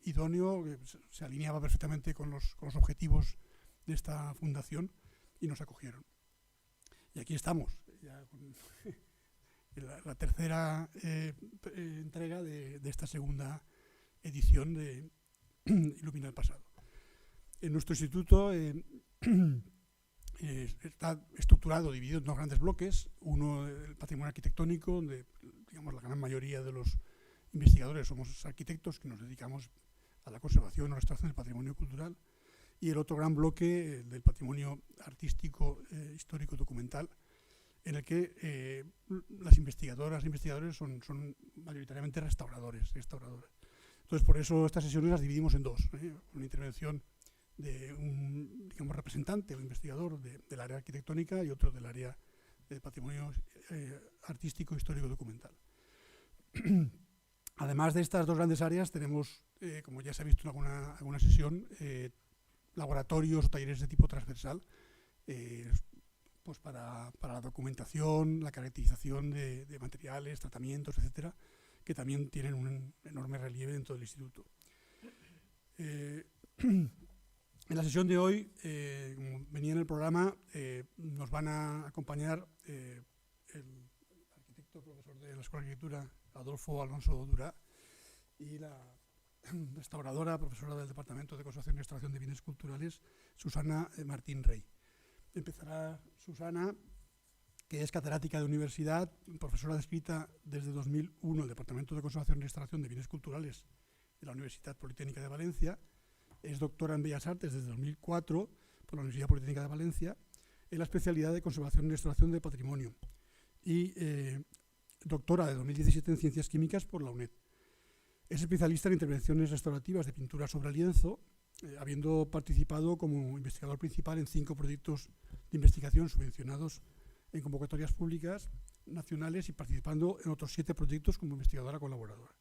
idóneo, que se alineaba perfectamente con los objetivos de esta fundación y nos acogieron. Y aquí estamos, ya con la tercera entrega de esta segunda edición de Ilumina el Pasado. En nuestro instituto está estructurado, dividido en dos grandes bloques. Uno, el patrimonio arquitectónico, donde digamos, la gran mayoría de los investigadores somos arquitectos que nos dedicamos a la conservación o restauración del patrimonio cultural. Y el otro gran bloque del patrimonio artístico, histórico, documental, en el que las investigadoras e investigadores son mayoritariamente restauradoras. Entonces, por eso estas sesiones las dividimos en dos. Una intervención de un representante o investigador del área arquitectónica y otro del área de patrimonio artístico, histórico, documental. Además de estas dos grandes áreas, tenemos, como ya se ha visto en alguna sesión, laboratorios o talleres de tipo transversal, pues para la documentación, la caracterización de materiales, tratamientos, etcétera, que también tienen un enorme relieve dentro del instituto. En la sesión de hoy, como venía en el programa, nos van a acompañar el arquitecto, profesor de la Escuela de Arquitectura, Adolfo Alonso Durá, y la restauradora, profesora del Departamento de Conservación y Restauración de Bienes Culturales, Susana Martín Rey. Empezará Susana, que es catedrática de universidad, profesora adscrita desde 2001 en el Departamento de Conservación y Restauración de Bienes Culturales de la Universidad Politécnica de Valencia. Es doctora en Bellas Artes desde 2004 por la Universidad Politécnica de Valencia en la especialidad de Conservación y Restauración del Patrimonio y doctora de 2017 en Ciencias Químicas por la UNED. Es especialista en intervenciones restaurativas de pintura sobre lienzo, habiendo participado como investigador principal en 5 proyectos de investigación subvencionados en convocatorias públicas nacionales y participando en otros 7 proyectos como investigadora colaboradora.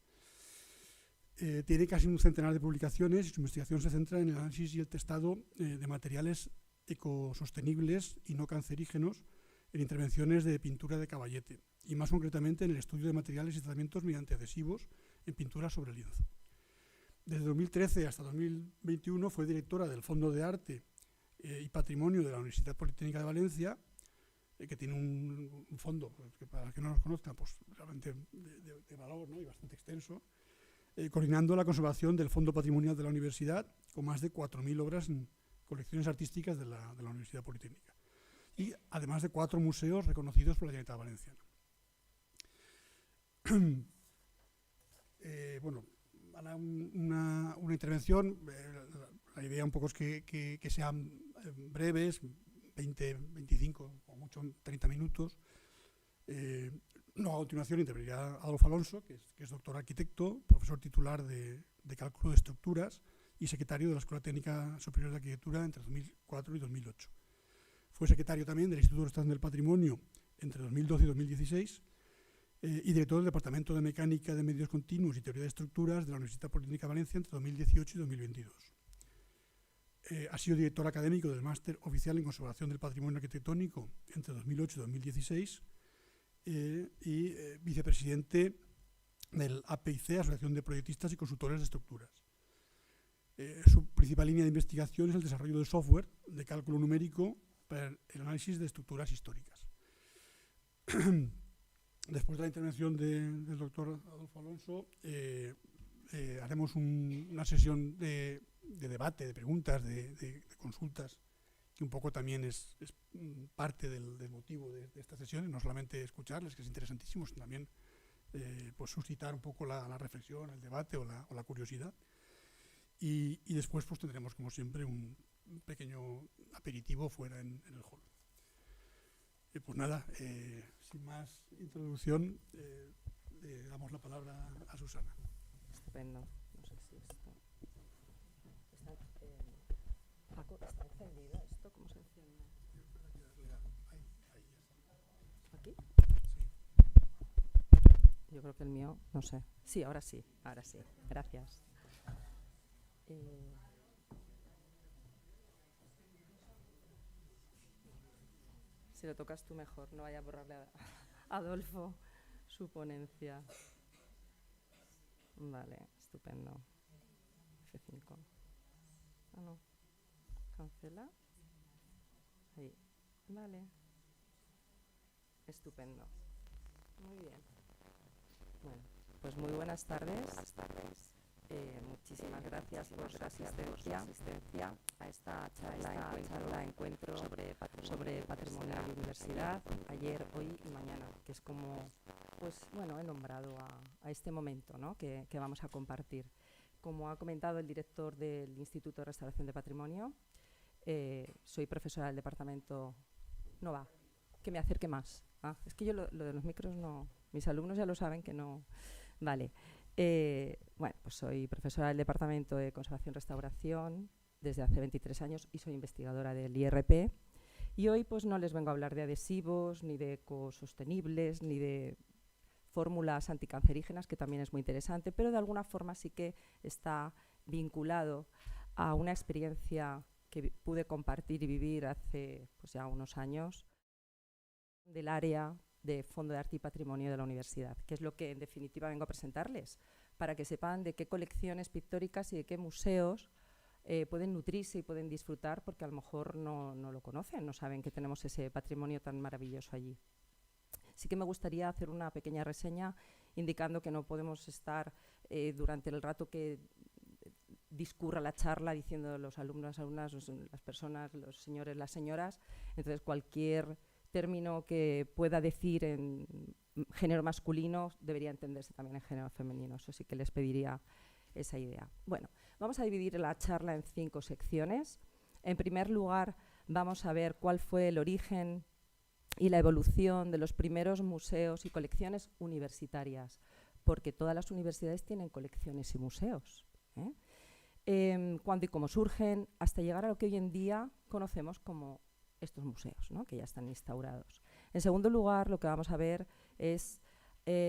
Tiene casi un centenar de publicaciones y su investigación se centra en el análisis y el testado de materiales ecosostenibles y no cancerígenos en intervenciones de pintura de caballete y más concretamente en el estudio de materiales y tratamientos mediante adhesivos en pintura sobre lienzo. Desde 2013 hasta 2021 fue directora del Fondo de Arte y Patrimonio de la Universidad Politécnica de Valencia, que tiene un fondo, que para los que no los conozcan, pues realmente de valor, ¿no? Y bastante extenso, coordinando la conservación del Fondo Patrimonial de la Universidad, con más de 4.000 obras en colecciones artísticas de la Universidad Politécnica. Y además de 4 museos reconocidos por la Generalitat Valenciana. Bueno, hará una intervención. La idea un poco es que sean breves, 20, 25 o mucho 30 minutos. No, a continuación intervenirá Adolfo Alonso, que es doctor arquitecto, profesor titular de cálculo de estructuras y secretario de la Escuela Técnica Superior de Arquitectura entre 2004 y 2008. Fue secretario también del Instituto de Restauración del Patrimonio entre 2012 y 2016 y director del Departamento de Mecánica de Medios Continuos y Teoría de Estructuras de la Universidad Politécnica de Valencia entre 2018 y 2022. Ha sido director académico del Máster Oficial en Conservación del Patrimonio Arquitectónico entre 2008 y 2016 y vicepresidente del APIC, Asociación de Proyectistas y Consultores de Estructuras. Su principal línea de investigación es el desarrollo de software de cálculo numérico para el análisis de estructuras históricas. Después de la intervención del doctor Adolfo Alonso, haremos una sesión de debate, de preguntas, de consultas, que un poco también es parte del motivo de esta sesión, no solamente escucharles, que es interesantísimo, sino también pues suscitar un poco la reflexión, el debate o la curiosidad. Y después pues tendremos, como siempre, un pequeño aperitivo fuera en el hall. Pues nada, sin más introducción, le damos la palabra a Susana. Estupendo. No sé si esto... Paco, ¿está encendido esto? ¿Cómo se enciende? ¿Aquí? Yo creo que el mío, no sé. Sí, ahora sí, ahora sí. Gracias. Si lo tocas tú mejor, no vaya a borrarle a Adolfo su ponencia. Vale, estupendo. cancela. Ahí. Vale. Estupendo. Muy bien. Bueno, pues muy buenas tardes. Muchísimas gracias por su asistencia a esta charla encuentro sobre patrimonio y universidad, ayer, hoy y mañana, que es como, pues bueno, he nombrado a este momento, ¿no?, que vamos a compartir. Como ha comentado el director del Instituto de Restauración de Patrimonio, soy profesora del departamento. No va, que me acerque más. Es que yo lo de los micros no, mis alumnos ya lo saben que no. Vale. Bueno, pues soy profesora del Departamento de Conservación y Restauración desde hace 23 años y soy investigadora del IRP. Y hoy pues no les vengo a hablar de adhesivos, ni de ecosostenibles, ni de fórmulas anticancerígenas, que también es muy interesante, pero de alguna forma sí que está vinculado a una experiencia que pude compartir y vivir hace pues ya unos años del área de Fondo de Arte y Patrimonio de la Universidad, que es lo que en definitiva vengo a presentarles, para que sepan de qué colecciones pictóricas y de qué museos pueden nutrirse y pueden disfrutar, porque a lo mejor no lo conocen, no saben que tenemos ese patrimonio tan maravilloso allí. Sí que me gustaría hacer una pequeña reseña indicando que no podemos estar durante el rato que discurra la charla diciendo los alumnos, alumnas, las personas, los señores, las señoras. Entonces cualquier término que pueda decir en género masculino debería entenderse también en género femenino. Eso sí que les pediría esa idea. Bueno, vamos a dividir la charla en 5 secciones. En primer lugar, vamos a ver cuál fue el origen y la evolución de los primeros museos y colecciones universitarias, porque todas las universidades tienen colecciones y museos, cuándo y cómo surgen, hasta llegar a lo que hoy en día conocemos como estos museos, ¿no?, que ya están instaurados. En segundo lugar, lo que vamos a ver es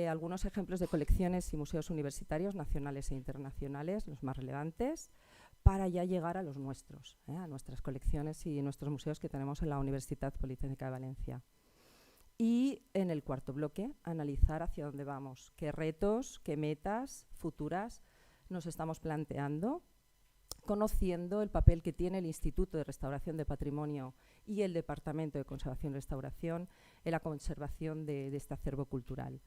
algunos ejemplos de colecciones y museos universitarios nacionales e internacionales, los más relevantes, para ya llegar a los nuestros, a nuestras colecciones y nuestros museos que tenemos en la Universitat Politécnica de Valencia. Y en el cuarto bloque, analizar hacia dónde vamos, qué retos, qué metas futuras nos estamos planteando, conociendo el papel que tiene el Instituto de Restauración de Patrimonio y el Departamento de Conservación y Restauración en la conservación de este acervo cultural.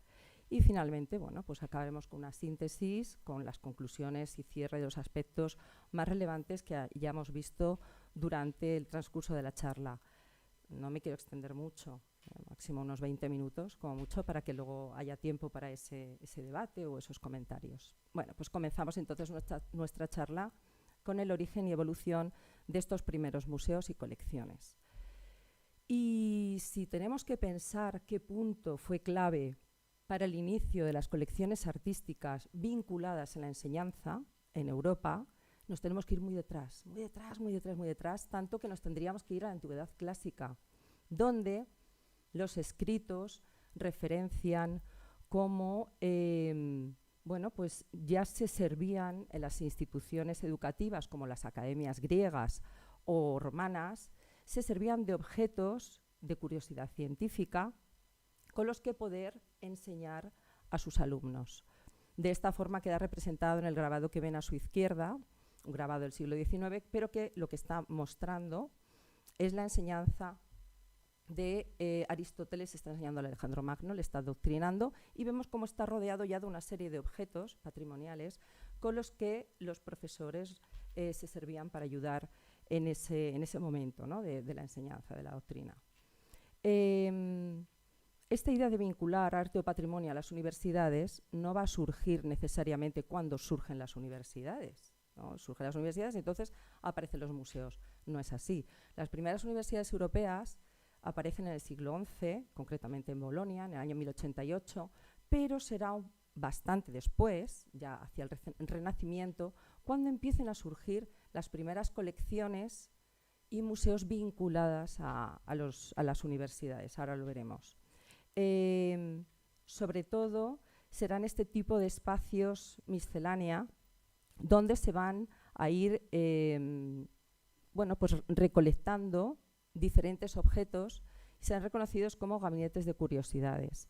Y finalmente, bueno, pues acabaremos con una síntesis, con las conclusiones y cierre de los aspectos más relevantes que ya hemos visto durante el transcurso de la charla. No me quiero extender mucho, máximo unos 20 minutos, como mucho, para que luego haya tiempo para ese debate o esos comentarios. Bueno, pues comenzamos entonces nuestra charla con el origen y evolución de estos primeros museos y colecciones. Y si tenemos que pensar qué punto fue clave para el inicio de las colecciones artísticas vinculadas a la enseñanza en Europa, nos tenemos que ir muy detrás, muy detrás, muy detrás, muy detrás, tanto que nos tendríamos que ir a la Antigüedad Clásica, donde los escritos referencian cómo bueno, pues ya se servían en las instituciones educativas, como las academias griegas o romanas, se servían de objetos de curiosidad científica con los que poder enseñar a sus alumnos. De esta forma queda representado en el grabado que ven a su izquierda, un grabado del siglo XIX, pero que lo que está mostrando es la enseñanza de Aristóteles, está enseñando a Alejandro Magno, le está doctrinando, y vemos cómo está rodeado ya de una serie de objetos patrimoniales con los que los profesores se servían para ayudar en ese momento, ¿no?, de la enseñanza, de la doctrina. Esta idea de vincular arte o patrimonio a las universidades no va a surgir necesariamente cuando surgen las universidades, ¿no? Surgen las universidades y entonces aparecen los museos. No es así. Las primeras universidades europeas aparecen en el siglo XI, concretamente en Bolonia, en el año 1088, pero será bastante después, ya hacia el Renacimiento, cuando empiecen a surgir las primeras colecciones y museos vinculadas a las universidades. Ahora lo veremos. Sobre todo serán este tipo de espacios miscelánea donde se van a ir bueno, pues recolectando diferentes objetos y serán reconocidos como gabinetes de curiosidades.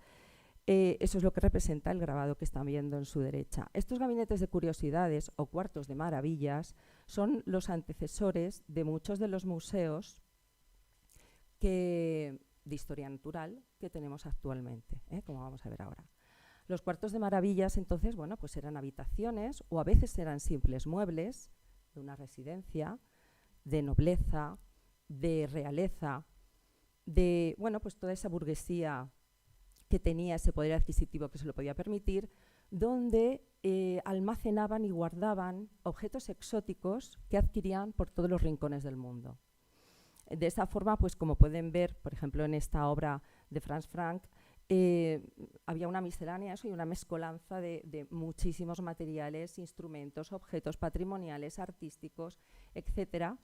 Eso es lo que representa el grabado que están viendo en su derecha. Estos gabinetes de curiosidades o cuartos de maravillas son los antecesores de muchos de los museos de historia natural que tenemos actualmente, como vamos a ver ahora. Los cuartos de maravillas, entonces, bueno, pues eran habitaciones o a veces eran simples muebles de una residencia, de nobleza, de realeza, de, bueno, pues toda esa burguesía que tenía ese poder adquisitivo que se lo podía permitir, donde almacenaban y guardaban objetos exóticos que adquirían por todos los rincones del mundo. De esa forma, pues como pueden ver, por ejemplo, en esta obra de Franz Frank, había una miscelánea y una mezcolanza de muchísimos materiales, instrumentos, objetos patrimoniales, artísticos, etcétera.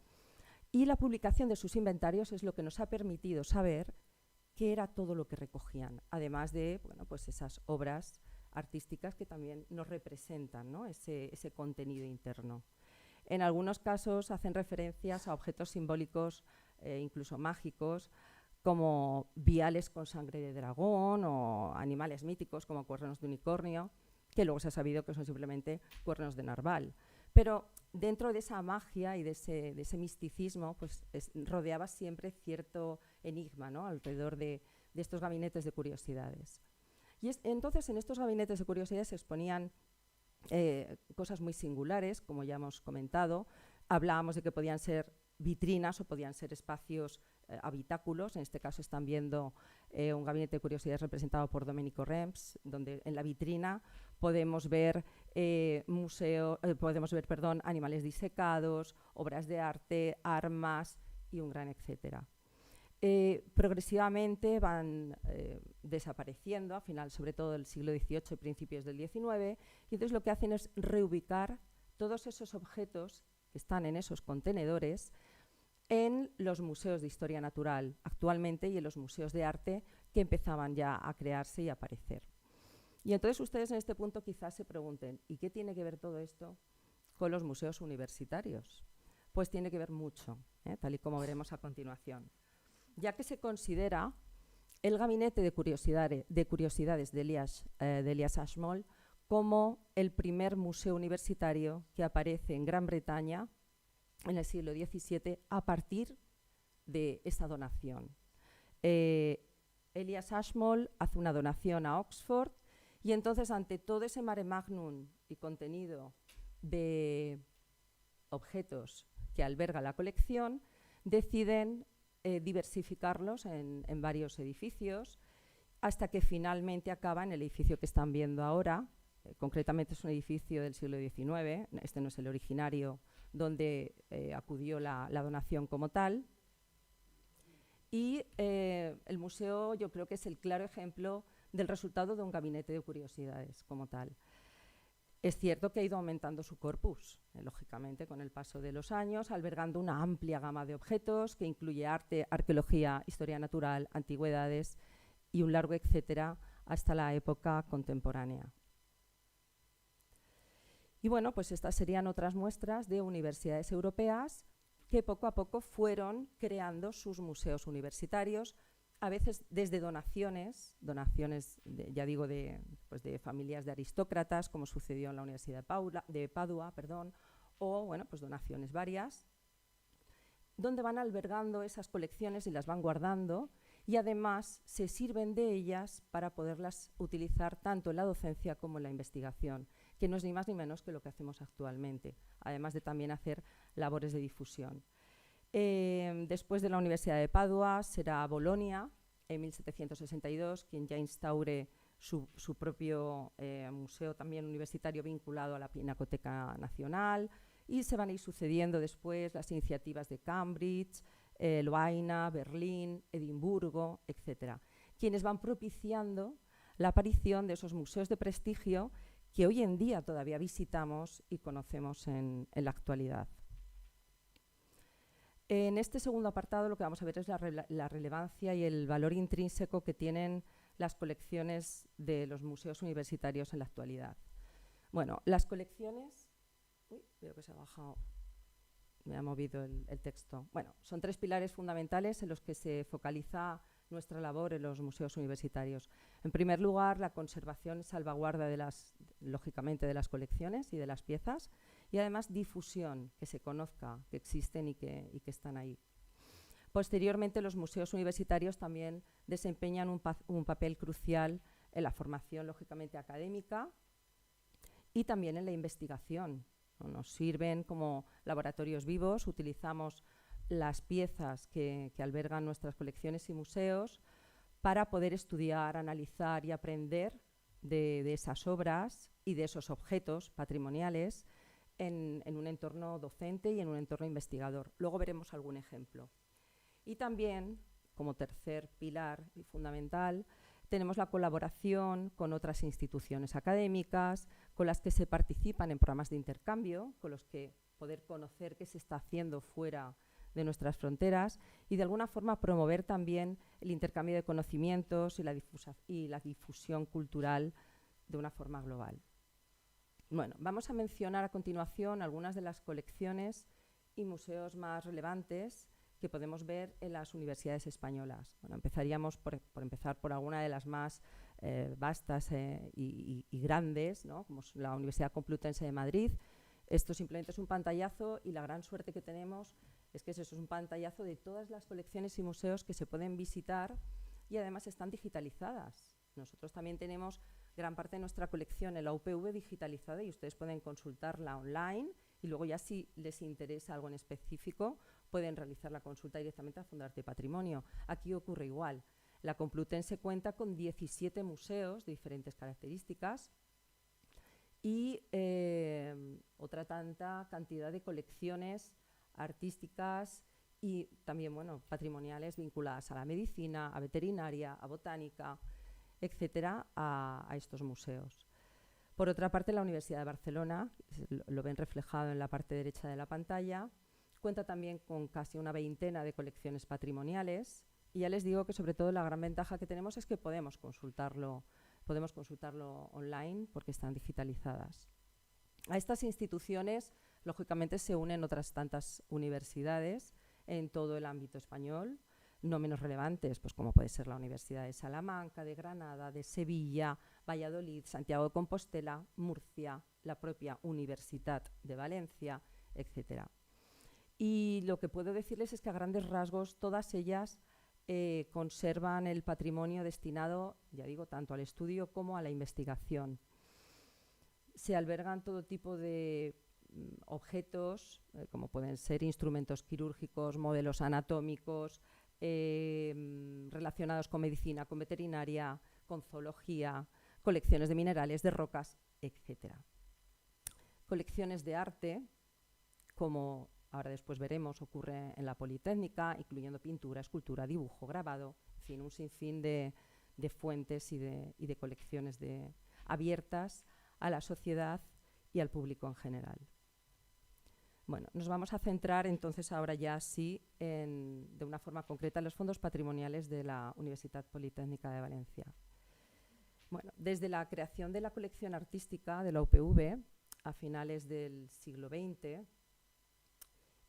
Y la publicación de sus inventarios es lo que nos ha permitido saber qué era todo lo que recogían, además de, bueno, pues esas obras artísticas que también nos representan, ¿no? ese contenido interno. En algunos casos hacen referencias a objetos simbólicos, incluso mágicos, como viales con sangre de dragón o animales míticos como cuernos de unicornio, que luego se ha sabido que son simplemente cuernos de narval. Pero dentro de esa magia y de ese misticismo, pues rodeaba siempre cierto enigma, ¿no? Alrededor de estos gabinetes de curiosidades. Y entonces en estos gabinetes de curiosidades se exponían cosas muy singulares, como ya hemos comentado. Hablábamos de que podían ser vitrinas o podían ser espacios habitáculos. En este caso están viendo un gabinete de curiosidades representado por Domenico Rems, donde en la vitrina podemos ver animales disecados, obras de arte, armas y un gran etcétera. Progresivamente van desapareciendo, a final sobre todo del siglo XVIII y principios del XIX, y entonces lo que hacen es reubicar todos esos objetos que están en esos contenedores en los museos de historia natural actualmente y en los museos de arte que empezaban ya a crearse y a aparecer. Y entonces ustedes en este punto quizás se pregunten, ¿y qué tiene que ver todo esto con los museos universitarios? Pues tiene que ver mucho, tal y como veremos a continuación, ya que se considera el gabinete de curiosidades de Elias Ashmole como el primer museo universitario que aparece en Gran Bretaña en el siglo XVII a partir de esta donación. Elias Ashmole hace una donación a Oxford y entonces ante todo ese mare magnum y contenido de objetos que alberga la colección, deciden diversificarlos en varios edificios hasta que finalmente acaba en el edificio que están viendo ahora. Concretamente es un edificio del siglo XIX, este no es el originario donde acudió la donación como tal. Y el museo yo creo que es el claro ejemplo del resultado de un gabinete de curiosidades como tal. Es cierto que ha ido aumentando su corpus, lógicamente, con el paso de los años, albergando una amplia gama de objetos que incluye arte, arqueología, historia natural, antigüedades y un largo etcétera hasta la época contemporánea. Y bueno, pues estas serían otras muestras de universidades europeas que poco a poco fueron creando sus museos universitarios, a veces desde donaciones ya digo, de familias de aristócratas, como sucedió en la Universidad de Padua, o bueno, pues donaciones varias, donde van albergando esas colecciones y las van guardando, y además se sirven de ellas para poderlas utilizar tanto en la docencia como en la investigación, que no es ni más ni menos que lo que hacemos actualmente, además de también hacer labores de difusión. Después de la Universidad de Padua será Bolonia, en 1762, quien ya instaure su propio museo también universitario vinculado a la Pinacoteca Nacional, y se van a ir sucediendo después las iniciativas de Cambridge, Lovaina, Berlín, Edimburgo, etc., quienes van propiciando la aparición de esos museos de prestigio que hoy en día todavía visitamos y conocemos en la actualidad. En este segundo apartado lo que vamos a ver es la relevancia y el valor intrínseco que tienen las colecciones de los museos universitarios en la actualidad. Bueno, las colecciones... veo que se ha bajado, me ha movido el texto. Bueno, son tres pilares fundamentales en los que se focaliza nuestra labor en los museos universitarios. En primer lugar, la conservación y salvaguarda lógicamente, de las colecciones y de las piezas, y además difusión, que se conozca que existen y que están ahí. Posteriormente, los museos universitarios también desempeñan un papel crucial en la formación, lógicamente, académica y también en la investigación. Nos sirven como laboratorios vivos, utilizamos las piezas que albergan nuestras colecciones y museos para poder estudiar, analizar y aprender de esas obras y de esos objetos patrimoniales en un entorno docente y en un entorno investigador. Luego veremos algún ejemplo. Y también, como tercer pilar y fundamental, tenemos la colaboración con otras instituciones académicas, con las que se participan en programas de intercambio, con los que poder conocer qué se está haciendo fuera de nuestras fronteras y de alguna forma promover también el intercambio de conocimientos y la difusión cultural de una forma global. Bueno, vamos a mencionar a continuación algunas de las colecciones y museos más relevantes que podemos ver en las universidades españolas. Bueno, empezaríamos por empezar por alguna de las más vastas y grandes, ¿no? Como es la Universidad Complutense de Madrid. Esto simplemente es un pantallazo y la gran suerte que tenemos es que eso es un pantallazo de todas las colecciones y museos que se pueden visitar y además están digitalizadas. Nosotros también tenemos gran parte de nuestra colección en la UPV digitalizada y ustedes pueden consultarla online y luego ya si les interesa algo en específico pueden realizar la consulta directamente al Fondo de Arte y Patrimonio. Aquí ocurre igual. La Complutense cuenta con 17 museos de diferentes características y otra tanta cantidad de colecciones artísticas y también patrimoniales vinculadas a la medicina, a veterinaria, a botánica, etcétera, a estos museos. Por otra parte, la Universidad de Barcelona, lo ven reflejado en la parte derecha de la pantalla, cuenta también con casi una veintena de colecciones patrimoniales y ya les digo que sobre todo la gran ventaja que tenemos es que podemos consultarlo online porque están digitalizadas. A estas instituciones, lógicamente, se unen otras tantas universidades en todo el ámbito español, no menos relevantes, pues como puede ser la Universidad de Salamanca, de Granada, de Sevilla, Valladolid, Santiago de Compostela, Murcia, la propia Universitat de Valencia, etc. Y lo que puedo decirles es que a grandes rasgos todas ellas conservan el patrimonio destinado, ya digo, tanto al estudio como a la investigación. Se albergan todo tipo de objetos, como pueden ser instrumentos quirúrgicos, modelos anatómicos, relacionados con medicina, con veterinaria, con zoología, colecciones de minerales, de rocas, etc. Colecciones de arte, como ahora después veremos, ocurre en la Politécnica, incluyendo pintura, escultura, dibujo, grabado, en fin, un sinfín de fuentes y de colecciones abiertas a la sociedad y al público en general. Bueno, nos vamos a centrar entonces ahora ya sí de una forma concreta en los fondos patrimoniales de la Universitat Politécnica de Valencia. Bueno, desde la creación de la colección artística de la UPV a finales del siglo XX,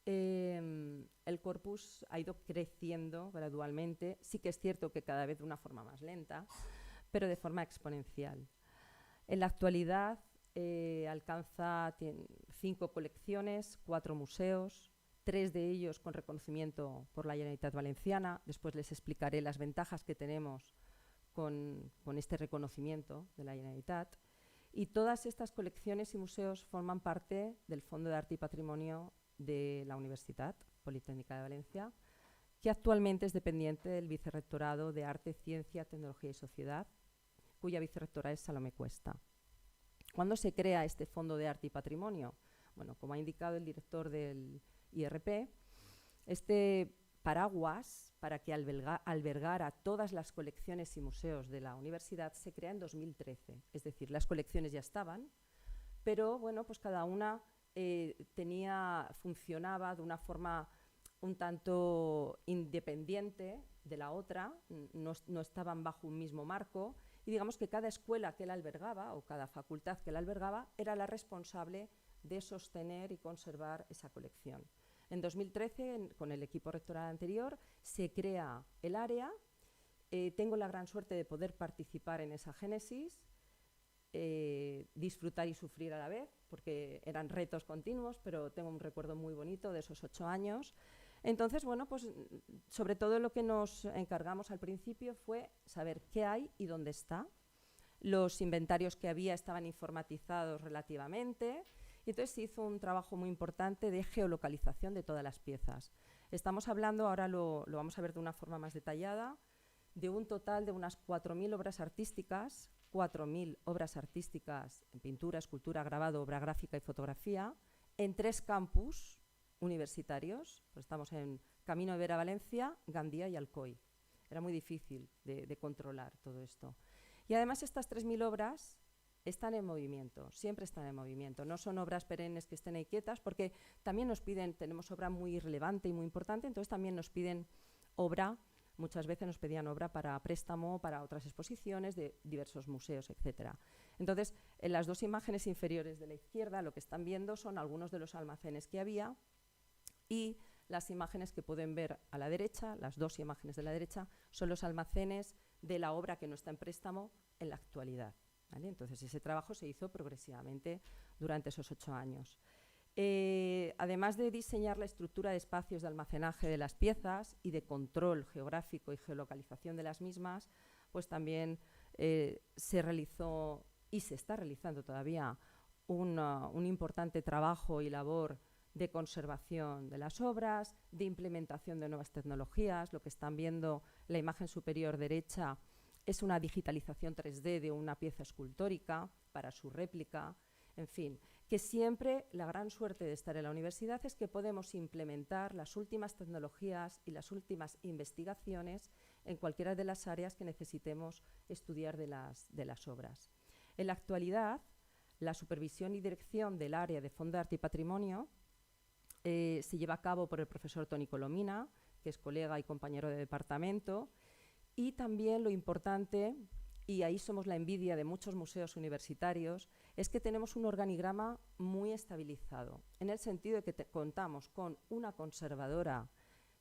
el corpus ha ido creciendo gradualmente. Sí que es cierto que cada vez de una forma más lenta, pero de forma exponencial. En la actualidad alcanza 5 colecciones, 4 museos, 3 de ellos con reconocimiento por la Generalitat Valenciana. Después les explicaré las ventajas que tenemos con este reconocimiento de la Generalitat. Y todas estas colecciones y museos forman parte del Fondo de Arte y Patrimonio de la Universitat Politécnica de Valencia, que actualmente es dependiente del Vicerrectorado de Arte, Ciencia, Tecnología y Sociedad, cuya vicerrectora es Salomé Cuesta. ¿Cuándo se crea este Fondo de Arte y Patrimonio? Bueno, como ha indicado el director del IRP, este paraguas para que albergara todas las colecciones y museos de la universidad se crea en 2013. Es decir, las colecciones ya estaban, pero bueno, pues cada una funcionaba de una forma un tanto independiente de la otra, no estaban bajo un mismo marco, y digamos que cada escuela que la albergaba o cada facultad que la albergaba era la responsable de sostener y conservar esa colección. En 2013, con el equipo rectoral anterior, se crea el área Tengo la gran suerte de poder participar en esa génesis, disfrutar y sufrir a la vez, porque eran retos continuos, pero tengo un recuerdo muy bonito de esos 8 años. Entonces, bueno, pues sobre todo lo que nos encargamos al principio fue saber qué hay y dónde está. Los inventarios que había estaban informatizados relativamente, y entonces se hizo un trabajo muy importante de geolocalización de todas las piezas. Estamos hablando, ahora lo vamos a ver de una forma más detallada, de un total de unas 4.000 obras artísticas, 4.000 obras artísticas en pintura, escultura, grabado, obra gráfica y fotografía, en 3 campus universitarios. Pues estamos en Camino de Vera, Valencia, Gandía y Alcoy. Era muy difícil de controlar todo esto. Y además estas 3.000 obras están en movimiento, siempre están en movimiento. No son obras perennes que estén ahí quietas, porque también nos piden, tenemos obra muy relevante y muy importante, entonces también nos piden obra. Muchas veces nos pedían obra para préstamo, para otras exposiciones de diversos museos, etc. Entonces, en las 2 imágenes inferiores de la izquierda, lo que están viendo son algunos de los almacenes que había, y las imágenes que pueden ver a la derecha, las 2 imágenes de la derecha, son los almacenes de la obra que no está en préstamo en la actualidad, ¿vale? Entonces, ese trabajo se hizo progresivamente durante esos 8 años. Además de diseñar la estructura de espacios de almacenaje de las piezas y de control geográfico y geolocalización de las mismas, pues también se realizó y se está realizando todavía un importante trabajo y labor de conservación de las obras, de implementación de nuevas tecnologías. Lo que están viendo, la imagen superior derecha, es una digitalización 3D de una pieza escultórica para su réplica. En fin, que siempre la gran suerte de estar en la universidad es que podemos implementar las últimas tecnologías y las últimas investigaciones en cualquiera de las áreas que necesitemos estudiar de las obras. En la actualidad, la supervisión y dirección del área de Fondo de Arte y Patrimonio se lleva a cabo por el profesor Toni Colomina, que es colega y compañero de departamento, y también lo importante, y ahí somos la envidia de muchos museos universitarios, es que tenemos un organigrama muy estabilizado, en el sentido de que contamos con una conservadora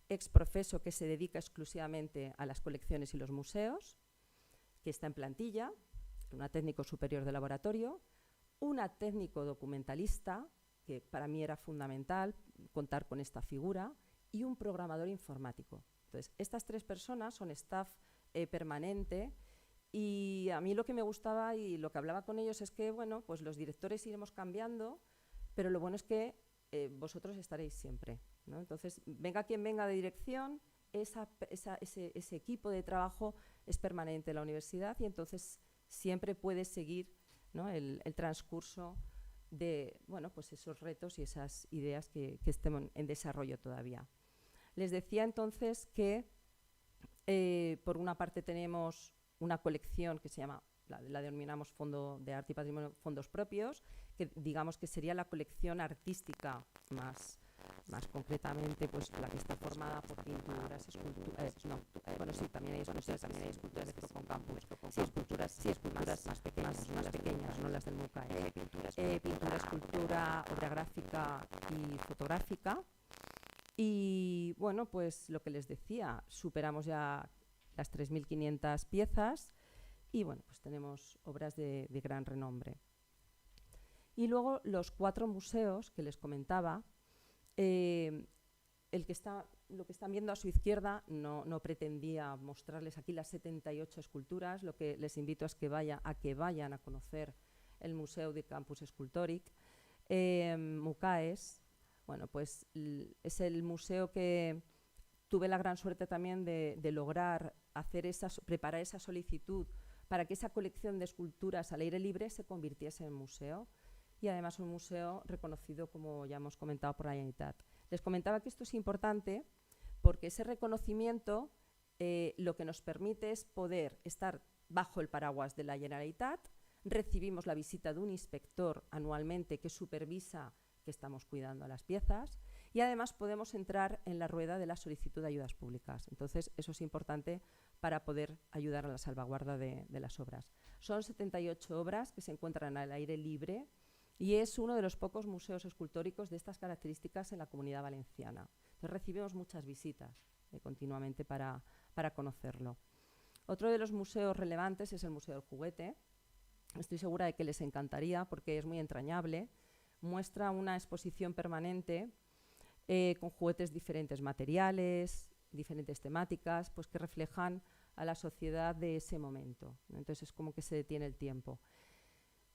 ex profeso que se dedica exclusivamente a las colecciones y los museos, que está en plantilla, una técnico superior de laboratorio, una técnico documentalista, que para mí era fundamental contar con esta figura, y un programador informático. Entonces, estas 3 personas son staff permanente, y a mí lo que me gustaba y lo que hablaba con ellos es que, bueno, pues los directores iremos cambiando, pero lo bueno es que vosotros estaréis siempre, ¿no? Entonces, venga quien venga de dirección, ese equipo de trabajo es permanente en la universidad, y entonces siempre puede seguir, ¿no?, el transcurso de, bueno, pues esos retos y esas ideas que estén en desarrollo todavía. Les decía entonces que por una parte tenemos una colección que se llama, la denominamos Fondo de Arte y Patrimonio, fondos propios, que digamos que sería la colección artística más concretamente, pues la que está formada por pinturas, esculturas, bueno, sí, también hay esculturas de Proconcampus, esculturas más pequeñas, no las del MUCAE, pintura, escultura, obra gráfica y fotográfica. Y bueno, pues lo que les decía, superamos ya las 3.500 piezas y bueno, pues tenemos obras de gran renombre. Y luego los 4 museos que les comentaba, lo que están viendo a su izquierda no pretendía mostrarles aquí las 78 esculturas. Lo que les invito es que vayan a conocer el Museu de Campus Escultòric. MUCAES, bueno, pues es el museo que tuve la gran suerte también de lograr preparar esa solicitud para que esa colección de esculturas al aire libre se convirtiese en museo, y además un museo reconocido, como ya hemos comentado, por la Generalitat. Les comentaba que esto es importante porque ese reconocimiento lo que nos permite es poder estar bajo el paraguas de la Generalitat. Recibimos la visita de un inspector anualmente que supervisa que estamos cuidando las piezas, y además podemos entrar en la rueda de la solicitud de ayudas públicas. Entonces, eso es importante para poder ayudar a la salvaguarda de las obras. Son 78 obras que se encuentran al aire libre, y es uno de los pocos museos escultóricos de estas características en la Comunidad Valenciana. Entonces, recibimos muchas visitas continuamente para conocerlo. Otro de los museos relevantes es el Museo del Juguete. Estoy segura de que les encantaría porque es muy entrañable. Muestra una exposición permanente con juguetes de diferentes materiales, diferentes temáticas, pues que reflejan a la sociedad de ese momento, ¿no? Entonces es como que se detiene el tiempo.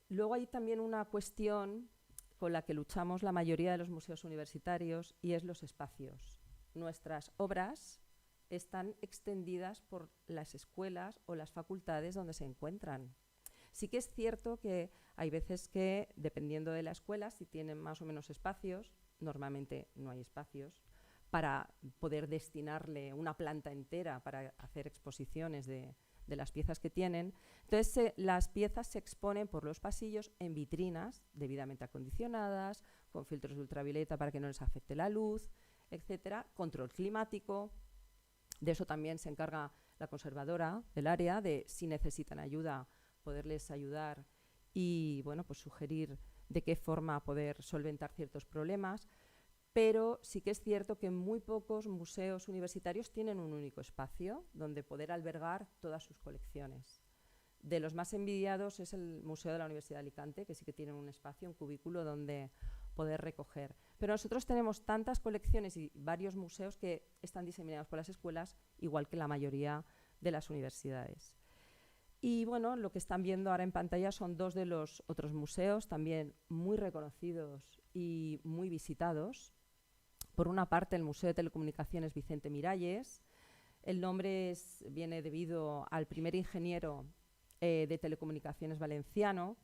Luego hay también una cuestión con la que luchamos la mayoría de los museos universitarios y es los espacios. Nuestras obras están extendidas por las escuelas o las facultades donde se encuentran. Sí que es cierto que hay veces que, dependiendo de la escuela, si tienen más o menos espacios, normalmente no hay espacios, para poder destinarle una planta entera para hacer exposiciones de las piezas que tienen. Entonces, las piezas se exponen por los pasillos en vitrinas debidamente acondicionadas, con filtros de ultravioleta para que no les afecte la luz, etcétera, control climático. De eso también se encarga la conservadora del área, de si necesitan ayuda, poderles ayudar y bueno, pues sugerir de qué forma poder solventar ciertos problemas. Pero sí que es cierto que muy pocos museos universitarios tienen un único espacio donde poder albergar todas sus colecciones. De los más envidiados es el Museo de la Universidad de Alicante, que sí que tiene un espacio, un cubículo donde poder recoger. Pero nosotros tenemos tantas colecciones y varios museos que están diseminados por las escuelas, igual que la mayoría de las universidades. Y bueno, lo que están viendo ahora en pantalla son dos de los otros museos, también muy reconocidos y muy visitados. Por una parte, el Museo de Telecomunicaciones Vicente Miralles. El nombre viene debido al primer ingeniero de telecomunicaciones valenciano,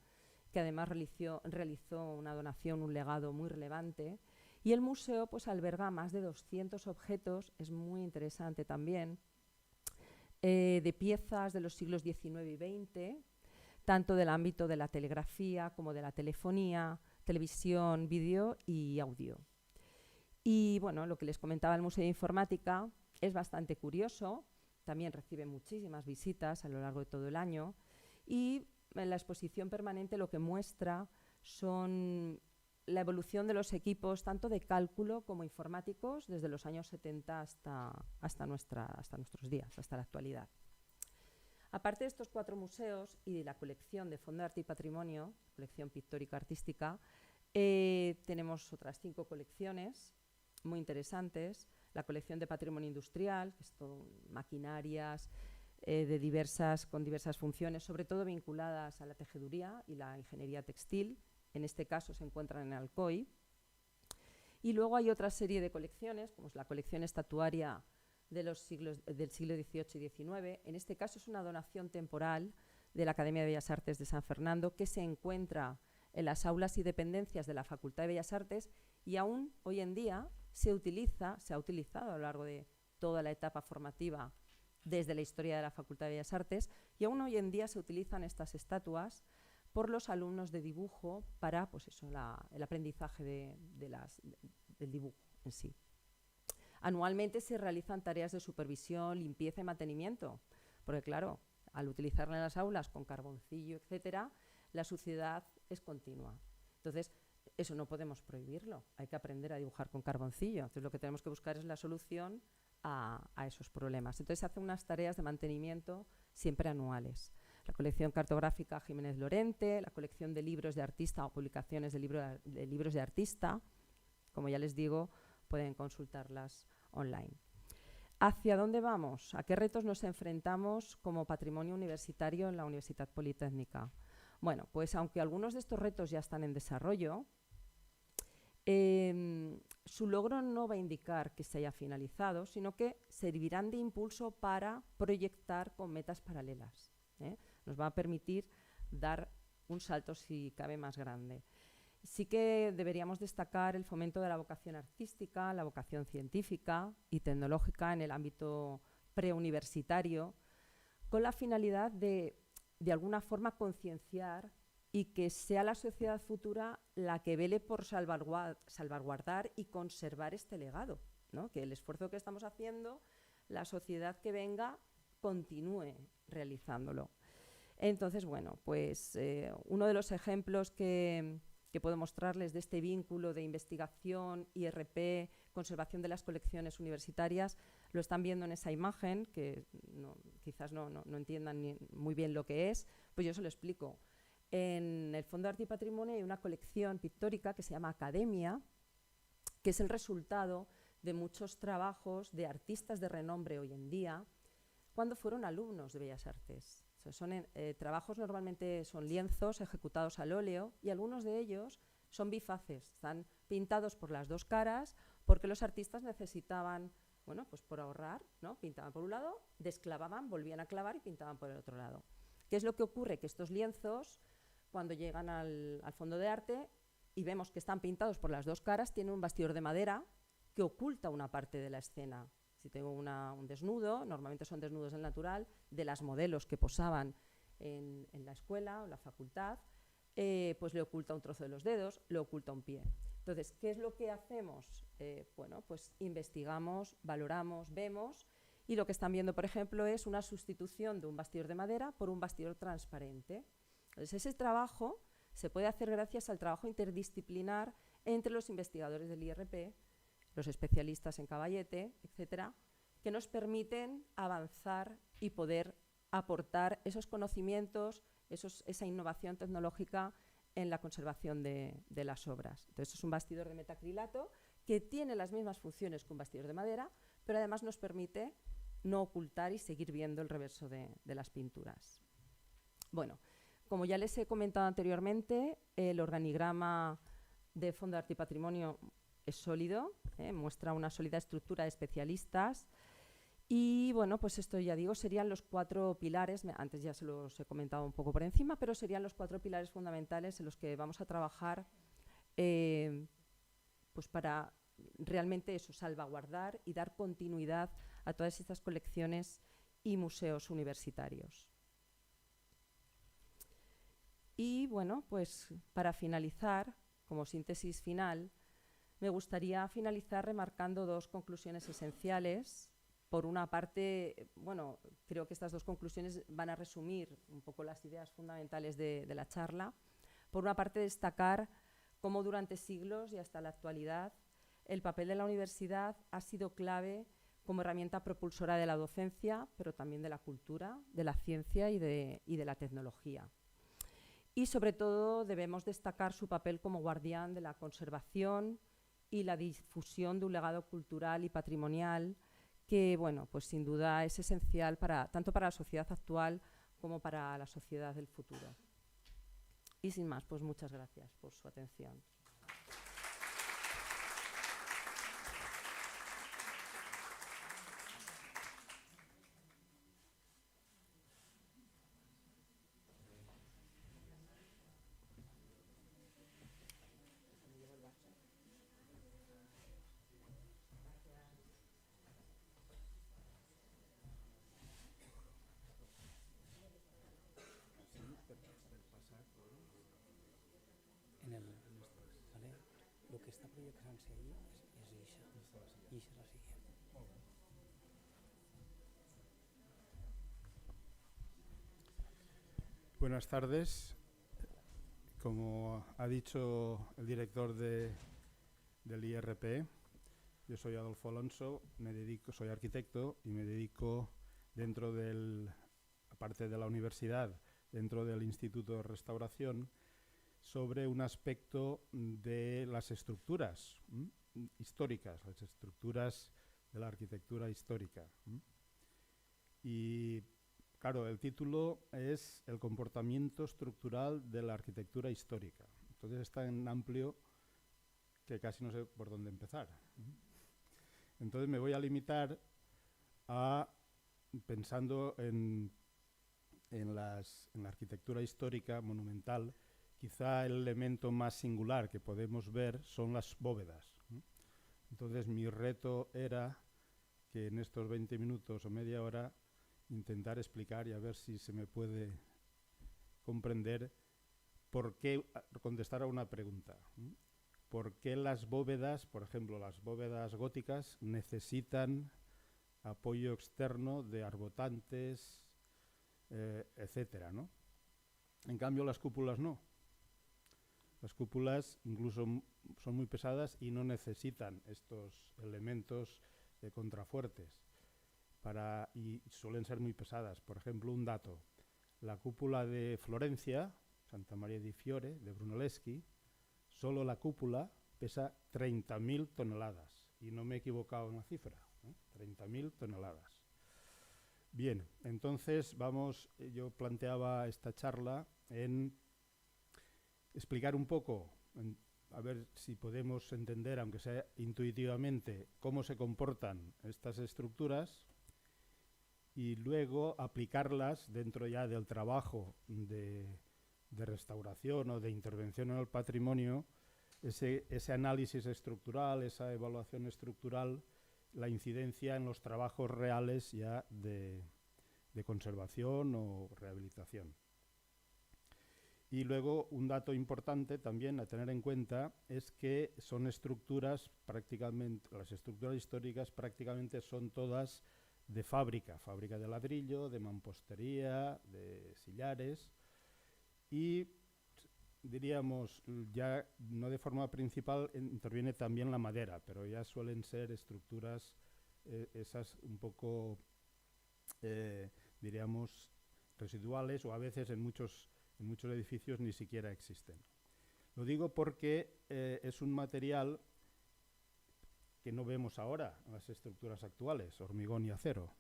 que además realizó una donación, un legado muy relevante. Y el museo pues, alberga más de 200 objetos, es muy interesante también, de piezas de los siglos XIX y XX, tanto del ámbito de la telegrafía como de la telefonía, televisión, vídeo y audio. Y bueno, lo que les comentaba el Museo de Informática es bastante curioso, también recibe muchísimas visitas a lo largo de todo el año y en la exposición permanente lo que muestra son la evolución de los equipos tanto de cálculo como informáticos desde los años 70 hasta nuestros días, hasta la actualidad. Aparte de estos 4 museos y de la colección de Fondo de Arte y Patrimonio, colección pictórica artística, tenemos otras 5 colecciones muy interesantes. La colección de patrimonio industrial, que son maquinarias con diversas funciones, sobre todo vinculadas a la tejeduría y la ingeniería textil. En este caso se encuentran en Alcoy. Y luego hay otra serie de colecciones, como es la colección estatuaria del siglo XVIII y XIX. En este caso es una donación temporal de la Academia de Bellas Artes de San Fernando, que se encuentra en las aulas y dependencias de la Facultad de Bellas Artes y aún hoy en día se ha utilizado a lo largo de toda la etapa formativa desde la historia de la Facultad de Bellas Artes, y aún hoy en día se utilizan estas estatuas por los alumnos de dibujo para pues eso, el aprendizaje del dibujo en sí. Anualmente se realizan tareas de supervisión, limpieza y mantenimiento, porque claro, al utilizarla en las aulas con carboncillo, etcétera, la suciedad es continua. Entonces, eso no podemos prohibirlo, hay que aprender a dibujar con carboncillo. Entonces, lo que tenemos que buscar es la solución a esos problemas. Entonces, se hacen unas tareas de mantenimiento siempre anuales. La colección cartográfica Jiménez Lorente, la colección de libros de artista o publicaciones de libros de artista, como ya les digo, pueden consultarlas online. ¿Hacia dónde vamos? ¿A qué retos nos enfrentamos como patrimonio universitario en la Universitat Politécnica? Bueno, pues aunque algunos de estos retos ya están en desarrollo, su logro no va a indicar que se haya finalizado, sino que servirán de impulso para proyectar con metas paralelas. Nos va a permitir dar un salto, si cabe, más grande. Sí que deberíamos destacar el fomento de la vocación artística, la vocación científica y tecnológica en el ámbito preuniversitario, con la finalidad de alguna forma concienciar y que sea la sociedad futura la que vele por salvaguardar y conservar este legado, ¿no? Que el esfuerzo que estamos haciendo, la sociedad que venga continúe realizándolo. Entonces, bueno, pues uno de los ejemplos que que puedo mostrarles de este vínculo de investigación, IRP, conservación de las colecciones universitarias, lo están viendo en esa imagen, que quizás no entiendan muy bien lo que es, pues yo se lo explico. En el Fondo de Arte y Patrimonio hay una colección pictórica que se llama Academia, que es el resultado de muchos trabajos de artistas de renombre hoy en día, cuando fueron alumnos de Bellas Artes. O sea, son trabajos normalmente son lienzos ejecutados al óleo y algunos de ellos son bifaces, están pintados por las dos caras porque los artistas necesitaban, bueno, pues por ahorrar, ¿no? Pintaban por un lado, desclavaban, volvían a clavar y pintaban por el otro lado. ¿Qué es lo que ocurre? Que estos lienzos, cuando llegan al Fondo de Arte y vemos que están pintados por las dos caras, tienen un bastidor de madera que oculta una parte de la escena. Si tengo un desnudo, normalmente son desnudos del natural, de las modelos que posaban en la escuela o la facultad, pues le oculta un trozo de los dedos, le oculta un pie. Entonces, ¿qué es lo que hacemos? Bueno, pues investigamos, valoramos, vemos, y lo que están viendo, por ejemplo, es una sustitución de un bastidor de madera por un bastidor transparente. Entonces, ese trabajo se puede hacer gracias al trabajo interdisciplinar entre los investigadores del IRP, los especialistas en caballete, etcétera, que nos permiten avanzar y poder aportar esos conocimientos, esa innovación tecnológica en la conservación de las obras. Entonces, es un bastidor de metacrilato que tiene las mismas funciones que un bastidor de madera, pero además nos permite no ocultar y seguir viendo el reverso de las pinturas. Bueno, como ya les he comentado anteriormente, el organigrama de Fondo de Arte y Patrimonio es sólido, muestra una sólida estructura de especialistas y, bueno, pues esto ya digo, serían los 4 pilares, antes ya se los he comentado un poco por encima, pero serían los 4 pilares fundamentales en los que vamos a trabajar pues para realmente eso, salvaguardar y dar continuidad a todas estas colecciones y museos universitarios. Y bueno, pues para finalizar, como síntesis final, me gustaría finalizar remarcando 2 conclusiones esenciales. Por una parte, bueno, creo que estas 2 conclusiones van a resumir un poco las ideas fundamentales de la charla. Por una parte, destacar cómo durante siglos y hasta la actualidad el papel de la universidad ha sido clave como herramienta propulsora de la docencia, pero también de la cultura, de la ciencia y de la tecnología. Y sobre todo debemos destacar su papel como guardián de la conservación y la difusión de un legado cultural y patrimonial que, bueno, pues sin duda es esencial tanto para la sociedad actual como para la sociedad del futuro. Y sin más, pues muchas gracias por su atención. Lo que està projectant-se ahí és eixa. I eixa és la siguiente. Buenas tardes. Como ha dicho el director del IRP, yo soy Adolfo Alonso, soy arquitecto y me dedico dentro aparte de la universidad, dentro del Instituto de Restauración, sobre un aspecto de las estructuras históricas, las estructuras de la arquitectura histórica. Y claro, el título es El comportamiento estructural de la arquitectura histórica. Entonces es tan amplio que casi no sé por dónde empezar. Entonces me voy a limitar a, pensando en la arquitectura histórica monumental, quizá el elemento más singular que podemos ver son las bóvedas. Entonces mi reto era que en estos 20 minutos o media hora intentar explicar y a ver si se me puede comprender contestar a una pregunta. ¿Por qué las bóvedas, por ejemplo, las bóvedas góticas, necesitan apoyo externo de arbotantes, etcétera, ¿no? En cambio, las cúpulas no. Las cúpulas incluso son muy pesadas y no necesitan estos elementos contrafuertes y suelen ser muy pesadas. Por ejemplo, un dato, la cúpula de Florencia, Santa Maria di Fiore, de Brunelleschi, solo la cúpula pesa 30.000 toneladas. Y no me he equivocado en la cifra, 30.000 toneladas. Bien, entonces yo planteaba esta charla en explicar un poco, a ver si podemos entender, aunque sea intuitivamente, cómo se comportan estas estructuras y luego aplicarlas dentro ya del trabajo de restauración o de intervención en el patrimonio, ese análisis estructural, esa evaluación estructural, la incidencia en los trabajos reales ya de conservación o rehabilitación. Y luego un dato importante también a tener en cuenta es que son estructuras prácticamente, las estructuras históricas prácticamente son todas de fábrica de ladrillo, de mampostería, de sillares y diríamos ya no de forma principal interviene también la madera, pero ya suelen ser estructuras esas un poco diríamos residuales o a veces en muchos edificios ni siquiera existen. Lo digo porque es un material que no vemos ahora en las estructuras actuales, hormigón y acero.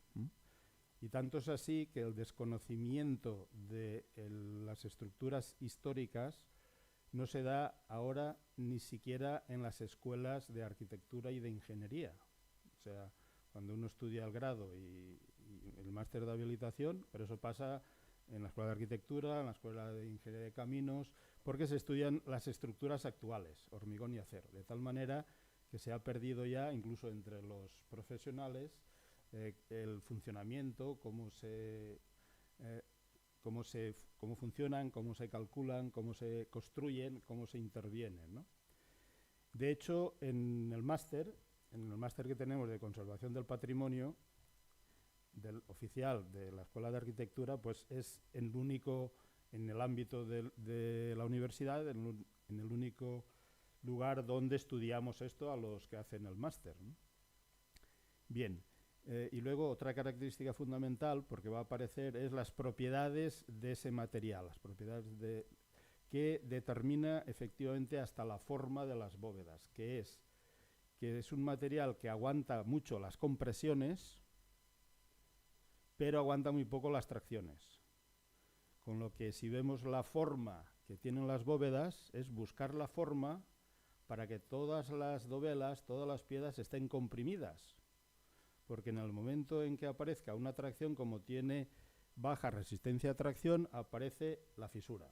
Y tanto es así que el desconocimiento de las estructuras históricas no se da ahora ni siquiera en las escuelas de arquitectura y de ingeniería. O sea, cuando uno estudia el grado y el máster de habilitación, pero eso pasa en la escuela de arquitectura, en la escuela de ingeniería de caminos, porque se estudian las estructuras actuales, hormigón y acero, de tal manera que se ha perdido ya, incluso entre los profesionales, el funcionamiento, cómo funcionan, cómo se calculan, cómo se construyen, cómo se intervienen, ¿no? De hecho, en el máster que tenemos de conservación del patrimonio, del oficial de la Escuela de Arquitectura, pues es el único, en el ámbito de la universidad, en el único lugar donde estudiamos esto a los que hacen el máster, ¿no? Bien, y luego otra característica fundamental, porque va a aparecer, es las propiedades de ese material, las propiedades que determina efectivamente hasta la forma de las bóvedas, que es un material que aguanta mucho las compresiones, pero aguanta muy poco las tracciones. Con lo que si vemos la forma que tienen las bóvedas, es buscar la forma para que todas las dovelas, todas las piedras estén comprimidas. Porque en el momento en que aparezca una tracción, como tiene baja resistencia a tracción, aparece la fisura